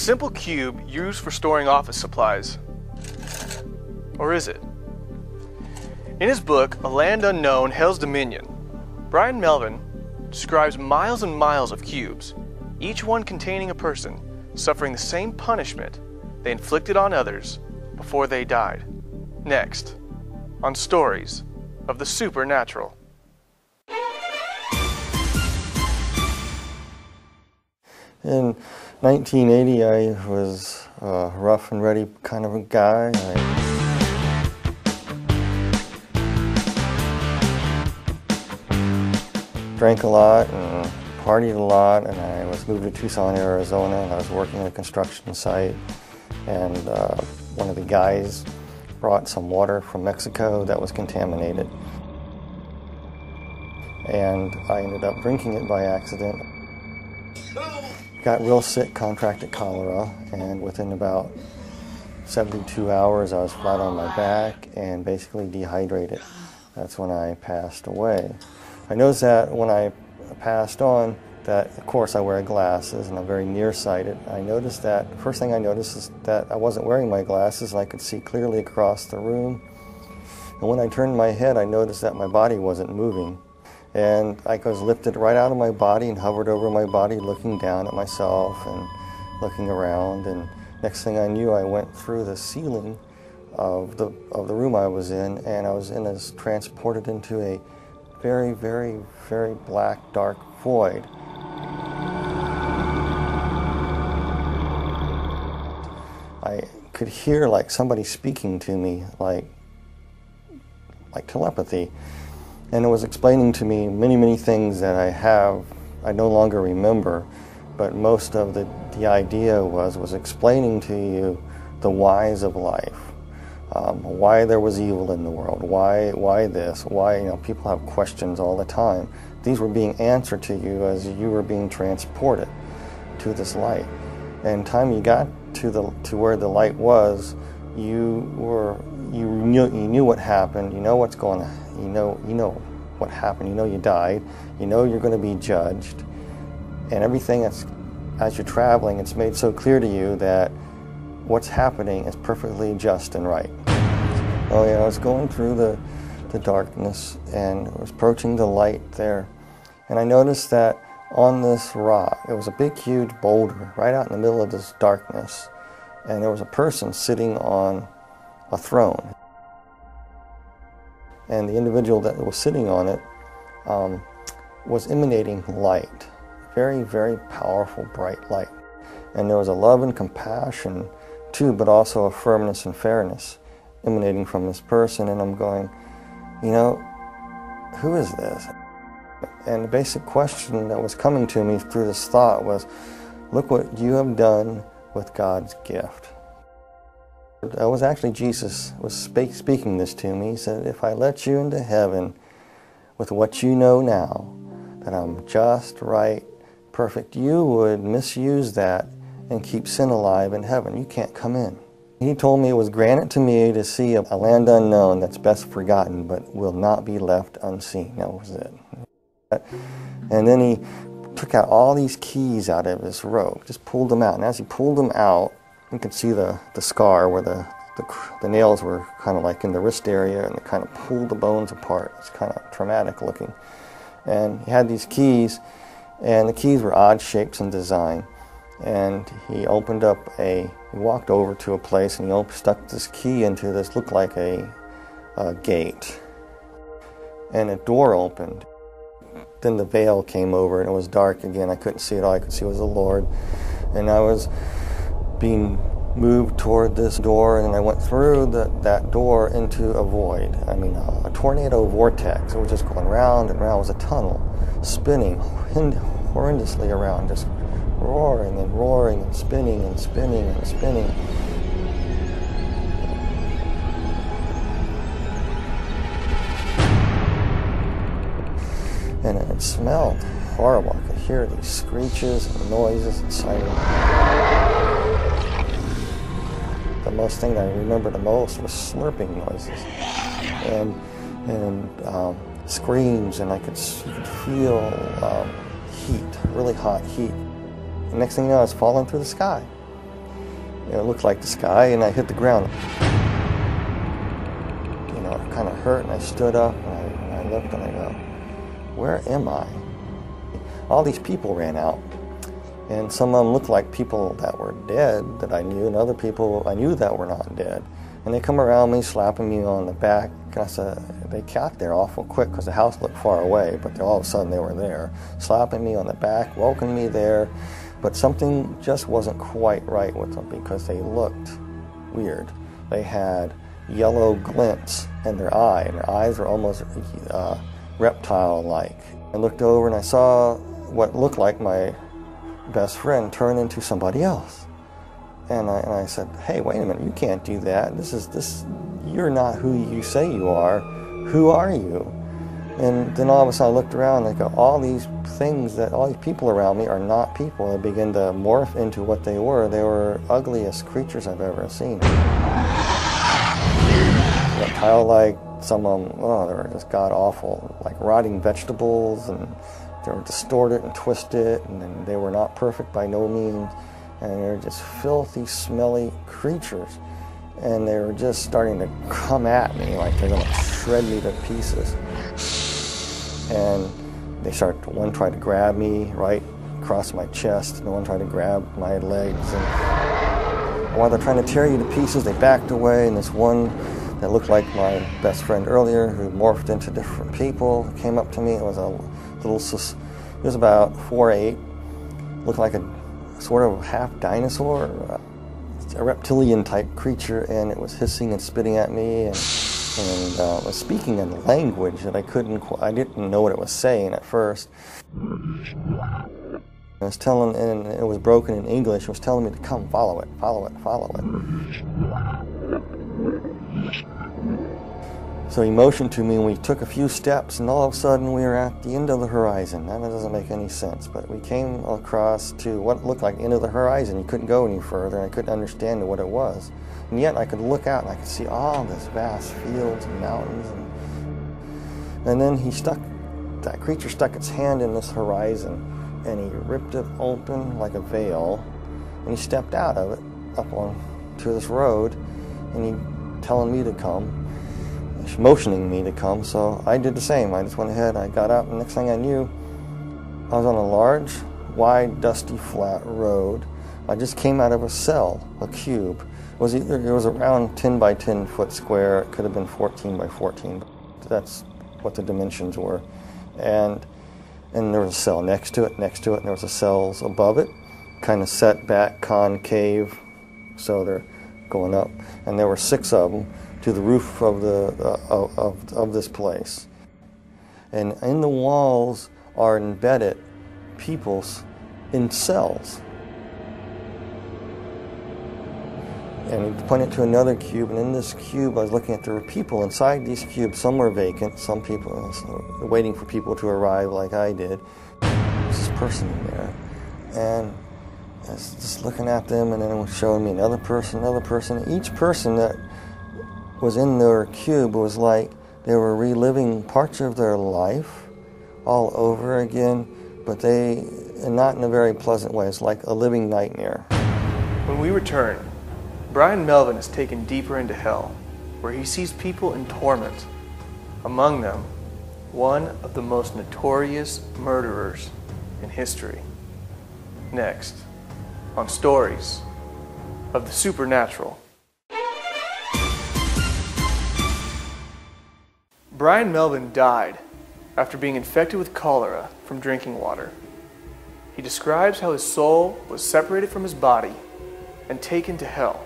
simple cube used for storing office supplies. Or is it? In his book, A Land Unknown, Hell's Dominion, Brian Melvin describes miles and miles of cubes, each one containing a person suffering the same punishment they inflicted on others before they died. Next, on Stories of the Supernatural. In 1980, I was a rough and ready kind of a guy. Drank a lot and partied a lot, and I was moved to Tucson, Arizona, and I was working at a construction site, and one of the guys brought some water from Mexico that was contaminated, and I ended up drinking it by accident. Got real sick, contracted cholera, and within about 72 hours I was flat on my back and basically dehydrated. That's when I passed away. I noticed that when I passed on, that of course I wear glasses and I'm very nearsighted. I noticed that, the first thing I noticed is that I wasn't wearing my glasses and I could see clearly across the room. And when I turned my head, I noticed that my body wasn't moving. And I was lifted right out of my body and hovered over my body, looking down at myself and looking around. And next thing I knew, I went through the ceiling of the room I was in, and I was transported into a very, very, very black, dark void. I could hear like somebody speaking to me, like telepathy. And it was explaining to me many, many things that I no longer remember, but most of the idea was explaining to you the whys of life, why there was evil in the world, why this, why, people have questions all the time. These were being answered to you as you were being transported to this light. And time you got to where the light was, you knew what happened, you know what's going on. You know what happened, you know you died, you know you're going to be judged, and everything as you're traveling, it's made so clear to you that what's happening is perfectly just and right. Oh yeah, I was going through the darkness and I was approaching the light there, and I noticed that on this rock, it was a big huge boulder right out in the middle of this darkness, and there was a person sitting on a throne. And the individual that was sitting on it was emanating light, very, very powerful, bright light. And there was a love and compassion too, but also a firmness and fairness emanating from this person. And I'm going, who is this? And the basic question that was coming to me through this thought was, look what you have done with God's gift. It was actually Jesus was speaking this to me. He said, if I let you into heaven with what you know now, that I'm just, right, perfect, you would misuse that and keep sin alive in heaven. You can't come in. He told me it was granted to me to see a land unknown that's best forgotten, but will not be left unseen. That was it. And then he took out all these keys out of his robe, just pulled them out. And as he pulled them out, you could see the scar where the nails were kind of like in the wrist area, and it kind of pulled the bones apart. It's kind of traumatic looking. And he had these keys, and the keys were odd shapes and design. And he walked over to a place, and he stuck this key into this, looked like a gate. And a door opened. Then the veil came over, and it was dark again. I couldn't see it. All I could see was the Lord. And I was being moved toward this door, and I went through that door into a void. I mean, a tornado vortex. It was just going round and round. It was a tunnel, spinning horrendously around, just roaring and roaring and spinning and spinning and spinning. And it smelled horrible. I could hear these screeches and noises and sirens. The most thing that I remember the most was slurping noises and screams, and you could feel heat, really hot heat. The next thing you know, I was falling through the sky. It looked like the sky, and I hit the ground. You know, it kind of hurt, and I stood up, and I looked, and I go, where am I? All these people ran out, and some of them looked like people that were dead that I knew, and other people I knew that were not dead. And they come around me, slapping me on the back. They got there awful quick because the house looked far away, but all of a sudden they were there, slapping me on the back, welcoming me there. But something just wasn't quite right with them because they looked weird. They had yellow glints in their eye, and their eyes were almost reptile-like. I looked over and I saw what looked like my best friend turn into somebody else. And I said, hey, wait a minute, you can't do that. You're not who you say you are. Who are you? And then all of a sudden I looked around and I go, all these people around me are not people. They begin to morph into what they were. They were ugliest creatures I've ever seen. Reptile-like, some of them, they were just god-awful, like rotting vegetables, and they were distorted and twisted, and then they were not perfect by no means. And they were just filthy, smelly creatures. And they were just starting to come at me like they're going to shred me to pieces. And one tried to grab me right across my chest, and one tried to grab my legs. And while they're trying to tear you to pieces, they backed away, and this one that looked like my best friend earlier, who morphed into different people, came up to me. It was he was about 4'8", looked like a sort of half dinosaur, a reptilian type creature, and it was hissing and spitting at me, and was speaking in a language that I didn't know what it was saying at first. I was telling, and it was broken in English. It was telling me to come, follow it, follow it, follow it. So he motioned to me, and we took a few steps, and all of a sudden we were at the end of the horizon. Now, that doesn't make any sense, but we came across to what looked like the end of the horizon. You couldn't go any further, and I couldn't understand what it was. And yet I could look out, and I could see all this vast fields and mountains. And then that creature stuck its hand in this horizon, and he ripped it open like a veil, and he stepped out of it up onto this road, and he telling me to come, motioning me to come. So I did the same. I just went ahead, I got out, and next thing I knew, I was on a large, wide, dusty, flat road. I just came out of a cell, a cube. It was around 10 by 10 foot square. It could have been 14 by 14. That's what the dimensions were. And there was a cell next to it, and there was a cells above it, kind of set back, concave, so they're going up. And there were 6 of them to the roof of this place. And in the walls are embedded peoples in cells. And he pointed to another cube, and in this cube I was looking at, there were people inside these cubes. Some were vacant, some people waiting for people to arrive like I did. There's this person in there, and I was just looking at them, and then it was showing me another person. Each person that was in their cube was like they were reliving parts of their life all over again, but not in a very pleasant way. It's like a living nightmare. When we return, Brian Melvin is taken deeper into hell, where he sees people in torment. Among them, one of the most notorious murderers in history. Next, on Stories of the Supernatural. Brian Melvin died after being infected with cholera from drinking water. He describes how his soul was separated from his body and taken to hell.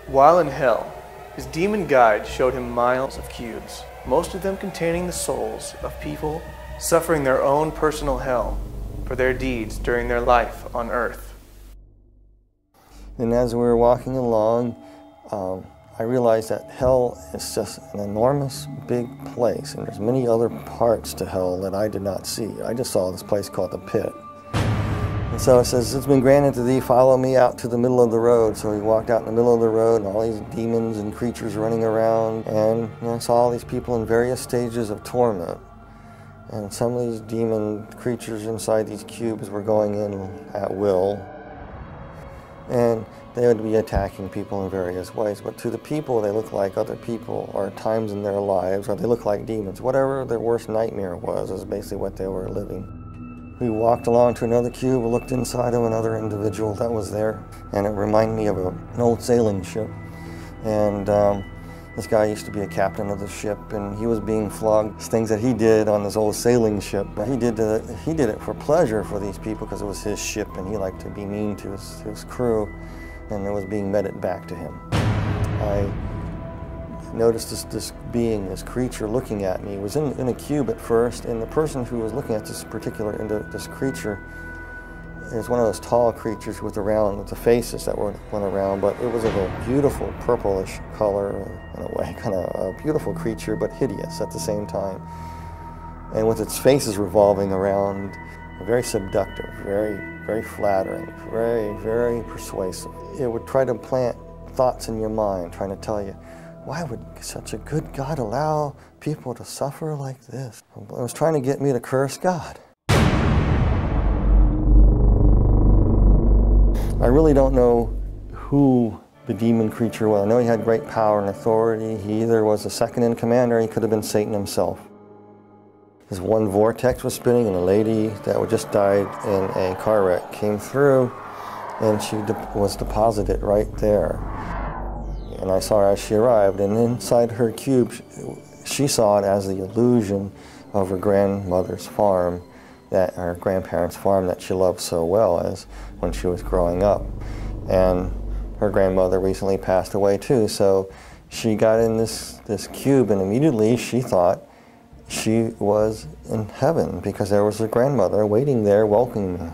While in hell, his demon guide showed him miles of cubes, most of them containing the souls of people suffering their own personal hell for their deeds during their life on earth. And as we were walking along, I realized that hell is just an enormous big place, and there's many other parts to hell that I did not see. I just saw this place called the pit. And so it says, it's been granted to thee, follow me out to the middle of the road. So he walked out in the middle of the road, and all these demons and creatures running around, and I saw all these people in various stages of torment. And some of these demon creatures inside these cubes were going in at will. And they would be attacking people in various ways. But to the people, they look like other people, or times in their lives, or they look like demons. Whatever their worst nightmare was is basically what they were living. We walked along to another cube, looked inside of another individual that was there, and it reminded me of an old sailing ship. And this guy used to be a captain of the ship, and he was being flogged. Things that he did on this old sailing ship, he did it for pleasure for these people because it was his ship, and he liked to be mean to his crew, and it was being meted back to him. I noticed this being, this creature looking at me. It was in a cube at first, and the person who was looking at this creature is one of those tall creatures with the faces that went around, but it was of a beautiful purplish color in a way, kind of a beautiful creature, but hideous at the same time. And with its faces revolving around, very seductive, very, very flattering, very, very persuasive. It would try to plant thoughts in your mind, trying to tell you, why would such a good God allow people to suffer like this? It was trying to get me to curse God. I really don't know who the demon creature was. I know he had great power and authority. He either was a second in command or he could have been Satan himself. This one vortex was spinning, and a lady that had just died in a car wreck came through, and she was deposited right there. And I saw her as she arrived, and inside her cube, she saw it as the illusion of her grandmother's farm, her grandparents' farm that she loved so well as when she was growing up. And her grandmother recently passed away too, so she got in this cube, and immediately she thought she was in heaven because there was a grandmother waiting there welcoming me.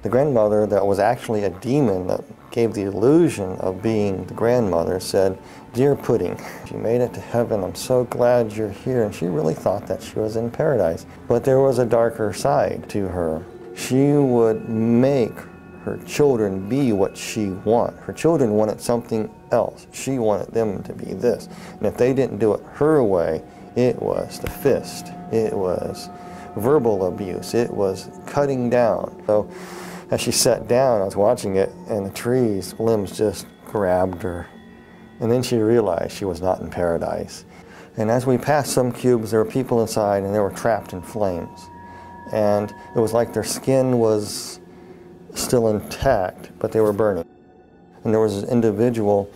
The grandmother that was actually a demon that gave the illusion of being the grandmother said, "Dear Pudding, you made it to heaven. I'm so glad you're here." And she really thought that she was in paradise. But there was a darker side to her. She would make her children be what she wanted. Her children wanted something else. She wanted them to be this. And if they didn't do it her way, it was the fist. It was verbal abuse. It was cutting down. So as she sat down, I was watching it, and the tree's limbs just grabbed her. And then she realized she was not in paradise. And as we passed some cubes, there were people inside, and they were trapped in flames. And it was like their skin was still intact, but they were burning. And there was this individual,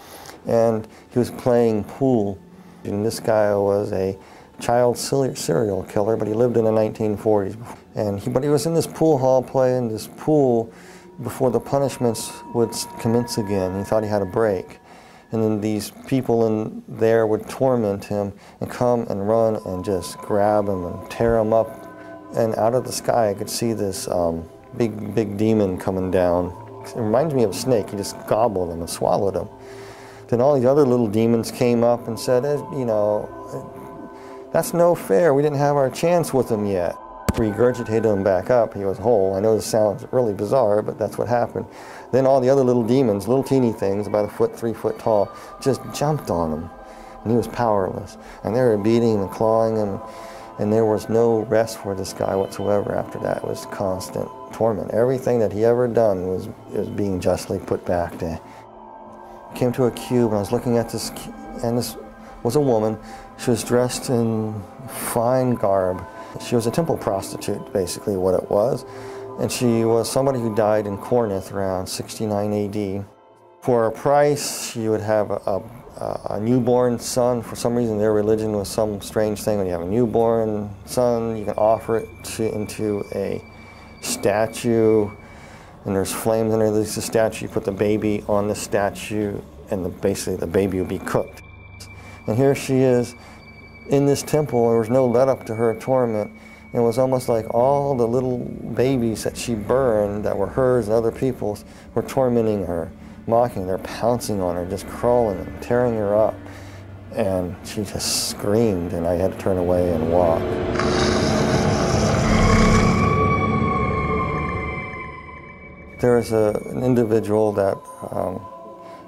and he was playing pool. And this guy was a child serial killer, but he lived in the 1940s. But he was in this pool hall playing this pool before the punishments would commence again. He thought he had a break. And then these people in there would torment him and come and run and just grab him and tear him up. And out of the sky I could see this big demon coming down. It reminds me of a snake. He just gobbled him and swallowed him. Then all these other little demons came up and said, you know, that's no fair. We didn't have our chance with him yet. Regurgitated him back up. He was whole. I know this sounds really bizarre, but that's what happened. Then all the other little demons, little teeny things, about 1 foot, 3 foot tall, just jumped on him. And he was powerless. And they were beating him and clawing him. And there was no rest for this guy whatsoever after that. It was constant torment. Everything that he ever done was being justly put back to him. I came to a cube, and I was looking at this, and this was a woman. She was dressed in fine garb. She was a temple prostitute, basically what it was. And she was somebody who died in Corinth around 69 AD. For a price, she would have a newborn son. For some reason, their religion was some strange thing. When you have a newborn son, you can offer it into a statue, and there's flames underneath the statue. You put the baby on the statue, and basically the baby would be cooked. And here she is in this temple. There was no let up to her torment. It was almost like all the little babies that she burned that were hers and other people's were tormenting her, mocking her, pouncing on her, just crawling and tearing her up. And she just screamed, and I had to turn away and walk. There was an individual that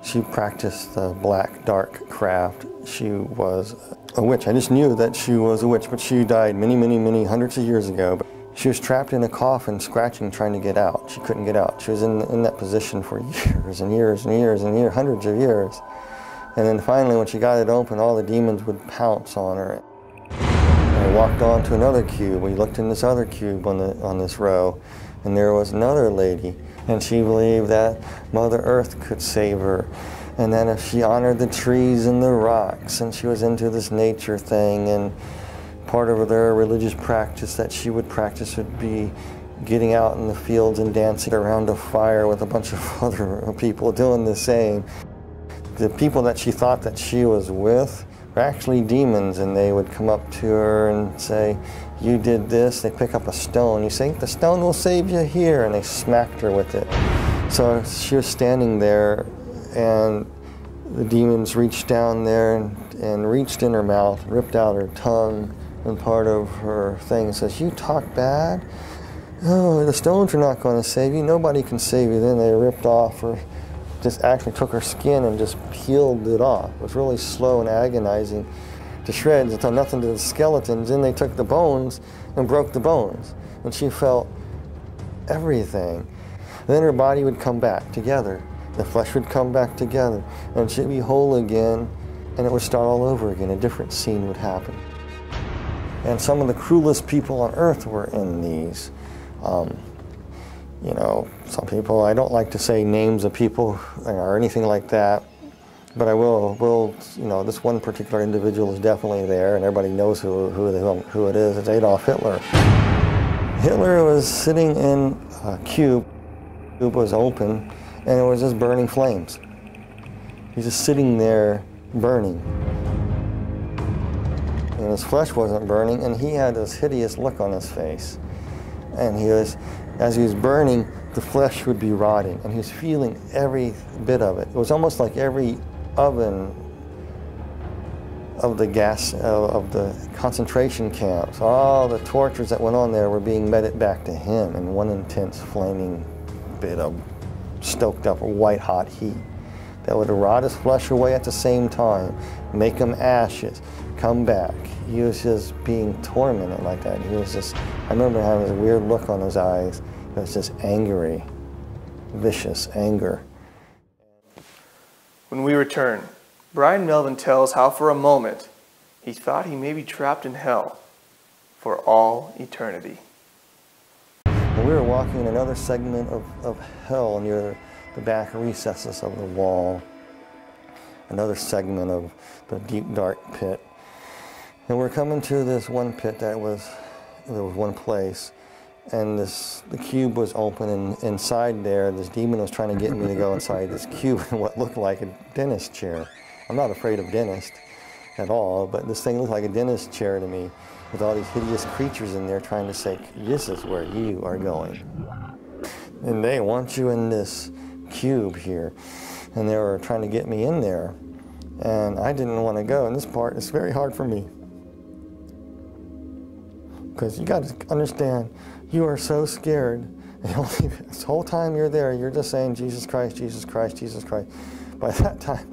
she practiced the black dark craft. She was a witch. I just knew that she was a witch, but she died many hundreds of years ago. But She was trapped in a coffin, scratching, trying to get out. She couldn't get out. She was in that position for years and years and years and years, hundreds of years. And then finally, when she got it open, all the demons would pounce on her. And we walked on to another cube. We looked in this other cube on this row, and there was another lady. And she believed that Mother Earth could save her. And then if she honored the trees and the rocks, and she was into this nature thing, and part of their religious practice that she would practice would be getting out in the fields and dancing around a fire with a bunch of other people doing the same. The people that she thought that she was with were actually demons, and they would come up to her and say, "You did this." They pick up a stone. You say, "The stone will save you here," and they smacked her with it. So she was standing there, and the demons reached down there and reached in her mouth, ripped out her tongue and part of her thing, and says, "You talk bad? Oh, the stones are not going to save you. Nobody can save you." Then they ripped off her, just actually took her skin and just peeled it off. It was really slow and agonizing to shreds. It done nothing to the skeletons. Then they took the bones and broke the bones, and she felt everything. Then her body would come back together. The flesh would come back together, and she'd be whole again, and it would start all over again. A different scene would happen. And some of the cruelest people on earth were in these. You know, some people, I don't like to say names of people or anything like that, but I will, you know, this one particular individual is definitely there, and everybody knows who it is. It's Adolf Hitler. Hitler was sitting in a cube. The cube was open, and it was just burning flames. He's just sitting there burning. And his flesh wasn't burning, and he had this hideous look on his face. And as he was burning, the flesh would be rotting, and he was feeling every bit of it. It was almost like every oven of the gas, of the concentration camps, all the tortures that went on there were being meted back to him in one intense flaming bit of stoked up white hot heat that would rot his flesh away at the same time, make him ashes, come back. He was just being tormented like that. He was just, I remember having this weird look on his eyes. It was just angry, vicious anger. When we return, Brian Melvin tells how for a moment he thought he may be trapped in hell for all eternity. And we were walking in another segment of hell near the back recesses of the wall, another segment of the deep dark pit. And we're coming to this one pit there was one place, and the cube was open, and inside there this demon was trying to get me to go inside this cube in what looked like a dentist chair. I'm not afraid of dentists at all, but this thing looked like a dentist chair to me, with all these hideous creatures in there trying to say, "This is where you are going. And they want you in this cube here." And they were trying to get me in there, and I didn't want to go. And this part is very hard for me, because you got to understand, you are so scared. This whole time you're there, you're just saying, "Jesus Christ, Jesus Christ, Jesus Christ." By that time,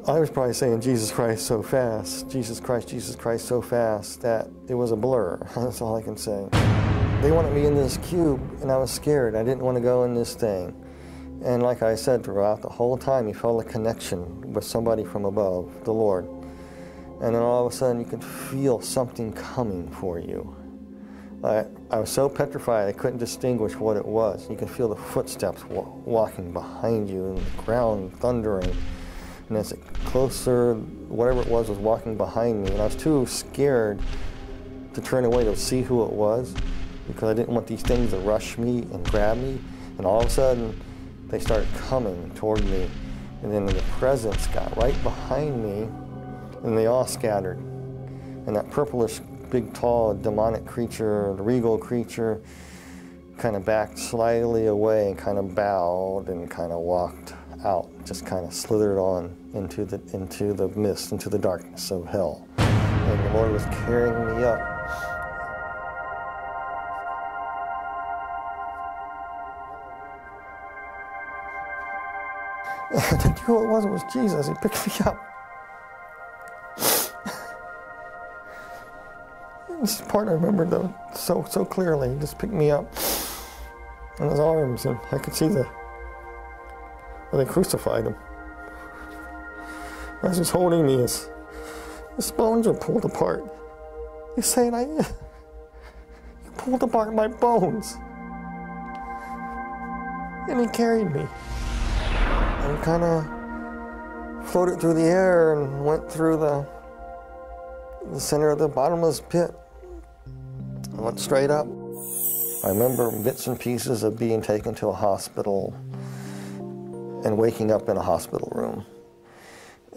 I was probably saying "Jesus Christ" so fast, Jesus Christ so fast, that it was a blur. That's all I can say. They wanted me in this cube, and I was scared. I didn't want to go in this thing. And like I said, throughout the whole time, you felt a connection with somebody from above, the Lord. And then all of a sudden, you could feel something coming for you. I was so petrified, I couldn't distinguish what it was. You could feel the footsteps walking behind you, and the ground thundering. And as it closer, whatever it was walking behind me. And I was too scared to turn away to see who it was, because I didn't want these things to rush me and grab me. And all of a sudden, they started coming toward me. And then the presence got right behind me, and they all scattered. And that purplish, big, tall, demonic creature, the regal creature, kind of backed slightly away and kind of bowed and kind of walked out, just kind of slithered on into the mist, into the darkness of hell. And the Lord was carrying me up. And I knew who it was. It was Jesus. He picked me up. This part I remember, though, so so clearly. He just picked me up in his arms, and I could see where they crucified him. As he's holding me, his bones are pulled apart. He's saying, you pulled apart my bones. And he carried me. And kind of floated through the air and went through the center of the bottomless pit. I went straight up. I remember bits and pieces of being taken to a hospital and waking up in a hospital room.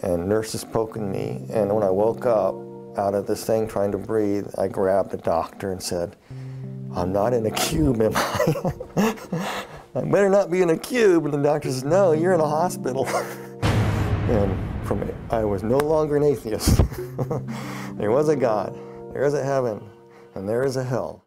And nurses poking me. And when I woke up out of this thing trying to breathe, I grabbed the doctor and said, I'm not in a cube, am I? I better not be in a cube. And the doctor says, no, you're in a hospital. And from it, I was no longer an atheist. There was a God, there is a heaven, and there is a hell.